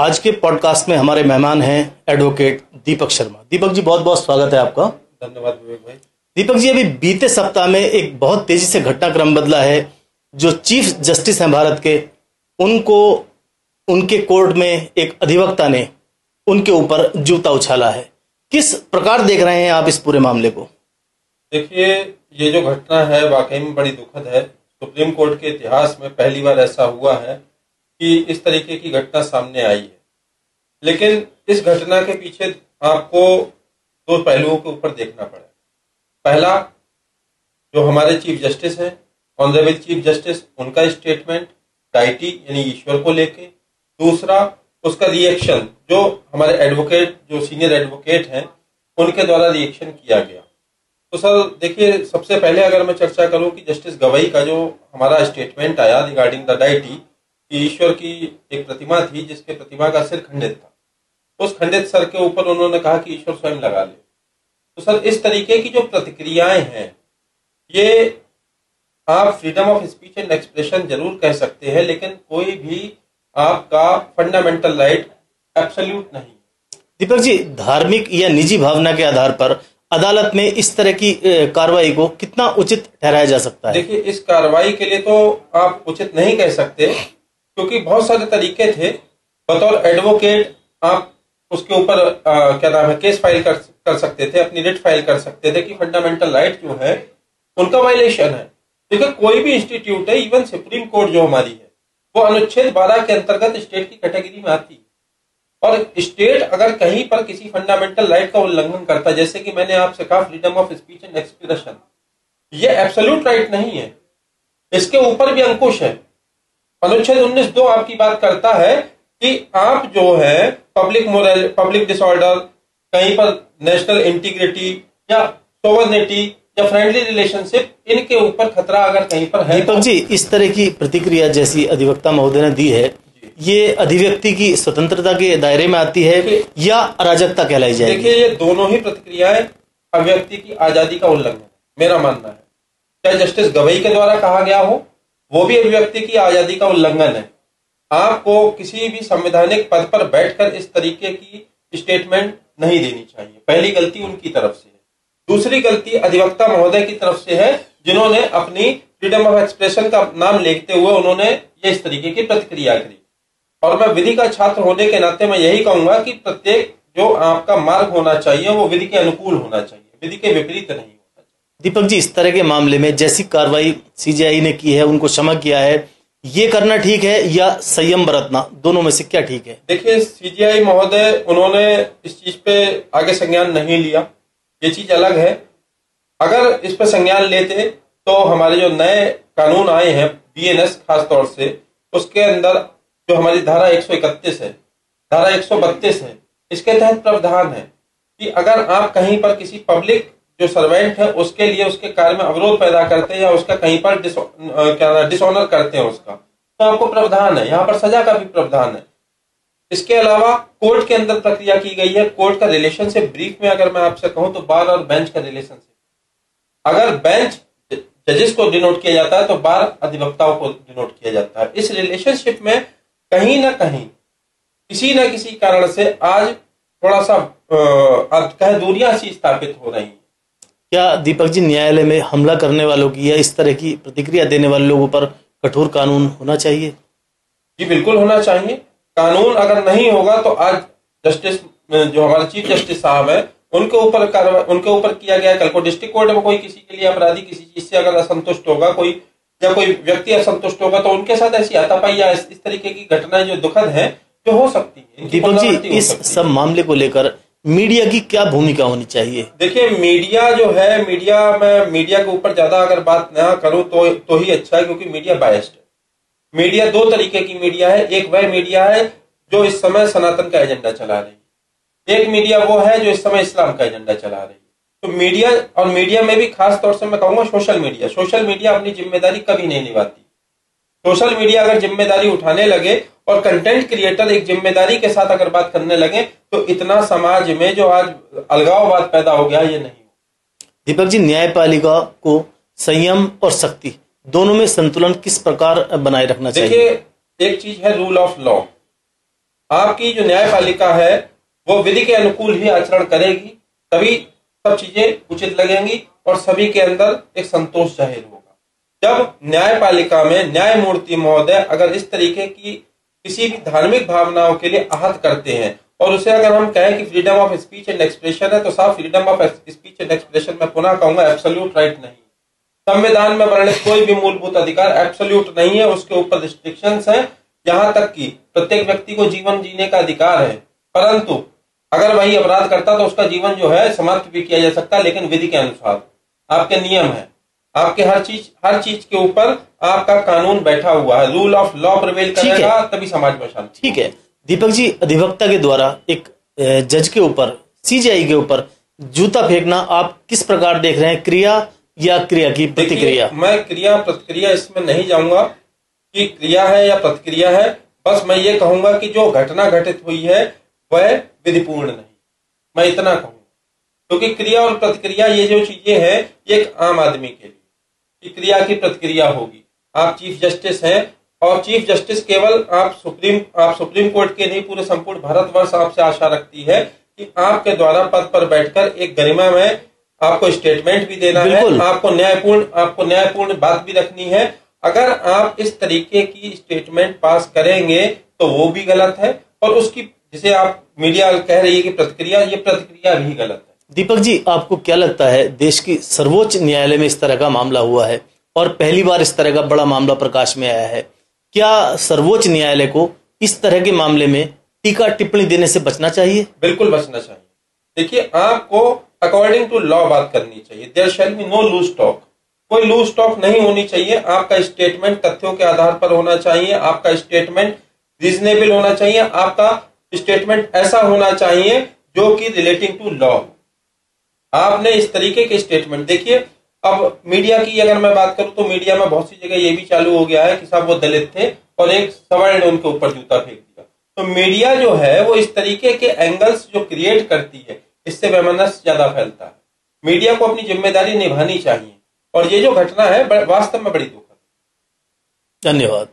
आज के पॉडकास्ट में हमारे मेहमान हैं एडवोकेट दीपक शर्मा। दीपक जी, बहुत बहुत स्वागत है आपका। धन्यवाद विवेक भाई। दीपक जी, अभी बीते सप्ताह में एक बहुत तेजी से घटनाक्रम बदला है। जो चीफ जस्टिस हैं भारत के, उनको उनके कोर्ट में एक अधिवक्ता ने उनके ऊपर जूता उछाला है। किस प्रकार देख रहे हैं आप इस पूरे मामले को? देखिए, ये जो घटना है वाकई में बड़ी दुखद है। सुप्रीम कोर्ट के इतिहास में पहली बार ऐसा हुआ है कि इस तरीके की घटना सामने आई है। लेकिन इस घटना के पीछे आपको दो पहलुओं के ऊपर देखना पड़ेगा। पहला, जो हमारे चीफ जस्टिस हैं, ऑनरेबल चीफ जस्टिस, उनका स्टेटमेंट डाइटी यानी ईश्वर को लेके। दूसरा, उसका रिएक्शन जो हमारे एडवोकेट, जो सीनियर एडवोकेट हैं, उनके द्वारा रिएक्शन किया गया। तो सर देखिए, सबसे पहले अगर मैं चर्चा करूं कि जस्टिस गवई का जो हमारा स्टेटमेंट आया रिगार्डिंग द डाइटी, ईश्वर की एक प्रतिमा थी जिसके प्रतिमा का सिर खंडित था। उस खंडित सर के ऊपर उन्होंने कहा कि ईश्वर स्वयं लगा ले। तो सर, इस तरीके की जो प्रतिक्रियाएं हैं, ये आप freedom of speech and expression जरूर कह सकते हैं, लेकिन कोई भी आपका फंडामेंटल राइट एब्सोल्यूट नहीं। दीपक जी, धार्मिक या निजी भावना के आधार पर अदालत में इस तरह की कार्रवाई को कितना उचित ठहराया जा सकता है? देखिए, इस कार्रवाई के लिए तो आप उचित नहीं कह सकते, क्योंकि बहुत सारे तरीके थे। बतौर एडवोकेट आप उसके ऊपर क्या नाम है, केस फाइल कर सकते थे, अपनी रिट फाइल कर सकते थे कि फंडामेंटल राइट जो है उनका वायलेशन है। देखिए, कोई भी इंस्टीट्यूट है, इवन सुप्रीम कोर्ट जो हमारी है, वो अनुच्छेद 12 के अंतर्गत स्टेट की कैटेगरी में आती है। और स्टेट अगर कहीं पर किसी फंडामेंटल राइट का उल्लंघन करता है, जैसे कि मैंने आपसे कहा freedom of speech and expression, ये एब्सोल्यूट राइट नहीं है, इसके ऊपर भी अंकुश है। अनुच्छेद 19(2) आपकी बात करता है कि आप जो है पब्लिक डिसऑर्डर, कहीं पर नेशनल इंटीग्रिटी या सोवर्निटी या फ्रेंडली रिलेशनशिप, इनके ऊपर खतरा अगर कहीं पर है। दीपक जी, इस तरह की प्रतिक्रिया जैसी अधिवक्ता महोदय ने दी है, ये अभिव्यक्ति की स्वतंत्रता के दायरे में आती है या अराजकता कहलाई जाएगी? देखिए, ये दोनों ही प्रतिक्रियाएं अभिव्यक्ति की आजादी का उल्लंघन है, मेरा मानना है। चाहे जस्टिस गवई के द्वारा कहा गया हो, वो भी अभिव्यक्ति की आजादी का उल्लंघन है। आपको किसी भी संवैधानिक पद पर बैठकर इस तरीके की स्टेटमेंट नहीं देनी चाहिए। पहली गलती उनकी तरफ से है। दूसरी गलती अधिवक्ता महोदय की तरफ से है, जिन्होंने अपनी फ्रीडम ऑफ एक्सप्रेशन का नाम लेते हुए उन्होंने ये इस तरीके की प्रतिक्रिया करी। और मैं विधि का छात्र होने के नाते मैं यही कहूंगा कि प्रत्येक जो आपका मार्ग होना चाहिए वो विधि के अनुकूल होना चाहिए, विधि के विपरीत नहीं होना चाहिए। दीपक जी, इस तरह के मामले में जैसी कार्रवाई सीजेआई ने की है, उनको क्षमा किया है, ये करना ठीक है या संयम बरतना, दोनों में से क्या ठीक है? देखिए, सीजेआई महोदय उन्होंने इस चीज पे आगे संज्ञान नहीं लिया, ये चीज अलग है। अगर इस पर संज्ञान लेते तो हमारे जो नए कानून आए हैं, बीएनएस खास तौर से, उसके अंदर जो हमारी धारा 131 है, धारा 132 है, इसके तहत प्रावधान है कि अगर आप कहीं पर किसी पब्लिक जो सर्वेंट है उसके लिए उसके कार्य में अवरोध पैदा करते हैं या उसका कहीं पर डिसऑनर करते हैं उसका, तो आपको प्रावधान है, यहाँ पर सजा का भी प्रावधान है। इसके अलावा कोर्ट के अंदर प्रक्रिया की गई है। कोर्ट का रिलेशनशिप ब्रीफ में अगर मैं आपसे कहूं तो बार और बेंच का रिलेशनशिप। अगर बेंच जजेस को डिनोट किया जाता है तो बार अधिवक्ताओं को डिनोट किया जाता है। इस रिलेशनशिप में कहीं ना कहीं किसी न किसी कारण से आज थोड़ा सा कहे दूरियां सी स्थापित हो रही हैं। क्या दीपक जी, न्यायालय में हमला करने वालों की या इस तरह की प्रतिक्रिया देने वाले लोगों पर कठोर कानून होना चाहिए? जी बिल्कुल होना चाहिए। कानून अगर नहीं होगा तो आज जस्टिस जो हमारे चीफ जस्टिस साहब है उनके ऊपर किया गया, कल को डिस्ट्रिक्ट कोर्ट में कोई किसी के लिए अपराधी किसी चीज से अगर असंतुष्ट होगा, कोई या कोई व्यक्ति असंतुष्ट होगा, तो उनके साथ ऐसी हाथापाई या इस तरीके की घटनाएं जो दुखद है जो हो सकती है। दीपक जी, इस सब मामले को लेकर मीडिया की क्या भूमिका होनी चाहिए? देखिए, मीडिया जो है, मीडिया के ऊपर ज्यादा अगर बात ना करूं तो ही अच्छा है, क्योंकि मीडिया बायस्ड है। मीडिया दो तरीके की मीडिया है। एक वह मीडिया है जो इस समय सनातन का एजेंडा चला रही है, एक मीडिया वो है जो इस समय इस्लाम का एजेंडा चला रही है। तो मीडिया, और मीडिया में भी खास तौर से मैं कहूंगा सोशल मीडिया अपनी जिम्मेदारी कभी नहीं निभाती। सोशल मीडिया अगर जिम्मेदारी उठाने लगे और कंटेंट क्रिएटर एक जिम्मेदारी के साथ अगर बात करने लगे तो इतना समाज में जो आज अलगाववाद पैदा हो गया, ये नहीं हो। दीपक जी, न्यायपालिका को संयम और शक्ति दोनों में संतुलन किस प्रकार बनाए रखना चाहिए? देखिए, एक चीज है रूल ऑफ लॉ, आपकी जो न्यायपालिका है वो विधि के अनुकूल ही आचरण करेगी, तभी सब चीजें उचित लगेंगी और सभी के अंदर एक संतोष जाहिर होगा। जब न्यायपालिका में न्यायमूर्ति महोदय अगर इस तरीके की किसी भी धार्मिक भावनाओं के लिए आहत करते हैं और उसे अगर हम कहें कि freedom of speech and expression है, तो साहब freedom of speech and expression मैं पुनः कहूंगा एब्सोल्यूट राइट नहीं। संविधान में वर्णित कोई भी मूलभूत अधिकार एब्सोल्यूट नहीं है, उसके ऊपर रिस्ट्रिक्शंस हैं। यहाँ तक कि प्रत्येक व्यक्ति को जीवन जीने का अधिकार है, परंतु अगर वही अपराध करता तो उसका जीवन जो है समाप्त भी किया जा सकता है, लेकिन विधि के अनुसार। आपके नियम है, आपके हर चीज के ऊपर आपका कानून बैठा हुआ है, रूल ऑफ लॉ प्रिवेल करेगा, तभी समाज में शांति। ठीक है दीपक जी, अधिवक्ता के द्वारा एक जज के ऊपर, सीजेआई के ऊपर जूता फेंकना आप किस प्रकार देख रहे हैं, क्रिया या क्रिया की प्रतिक्रिया? मैं क्रिया प्रतिक्रिया इसमें नहीं जाऊंगा कि क्रिया है या प्रतिक्रिया है, बस मैं ये कहूंगा कि जो घटना घटित हुई है वह विधिपूर्ण नहीं, मैं इतना कहूंगा। क्योंकि क्रिया और प्रतिक्रिया ये जो चीजें हैं ये एक आम आदमी के लिए कि क्रिया की प्रतिक्रिया होगी। आप चीफ जस्टिस हैं और चीफ जस्टिस केवल आप सुप्रीम कोर्ट के नहीं, पूरे संपूर्ण भारतवर्ष आपसे आशा रखती है कि आपके द्वारा पद पर बैठकर एक गरिमा में आपको स्टेटमेंट भी देना है, आपको न्यायपूर्ण बात भी रखनी है। अगर आप इस तरीके की स्टेटमेंट पास करेंगे तो वो भी गलत है, और उसकी जिसे आप मीडिया कह रही है कि प्रतिक्रिया, ये प्रतिक्रिया भी गलत है। दीपक जी, आपको क्या लगता है, देश की सर्वोच्च न्यायालय में इस तरह का मामला हुआ है और पहली बार इस तरह का बड़ा मामला प्रकाश में आया है, क्या सर्वोच्च न्यायालय को इस तरह के मामले में टीका टिप्पणी देने से बचना चाहिए? बिल्कुल बचना चाहिए। देखिए, आपको अकॉर्डिंग टू लॉ बात करनी चाहिए। There shall be no loose talk, कोई लूज टॉक नहीं होनी चाहिए। आपका स्टेटमेंट तथ्यों के आधार पर होना चाहिए, आपका स्टेटमेंट रीजनेबल होना चाहिए, आपका स्टेटमेंट ऐसा होना चाहिए जो कि रिलेटिंग टू लॉ। आपने इस तरीके के स्टेटमेंट, देखिए अब मीडिया की अगर मैं बात करूं तो मीडिया में बहुत सी जगह ये भी चालू हो गया है कि साहब वो दलित थे और एक सवर्ण उनके ऊपर जूता फेंक दिया। तो मीडिया जो है वो इस तरीके के एंगल्स जो क्रिएट करती है, इससे वैमनस्य ज्यादा फैलता है। मीडिया को अपनी जिम्मेदारी निभानी चाहिए, और ये जो घटना है वास्तव में बड़ी दुखद। धन्यवाद।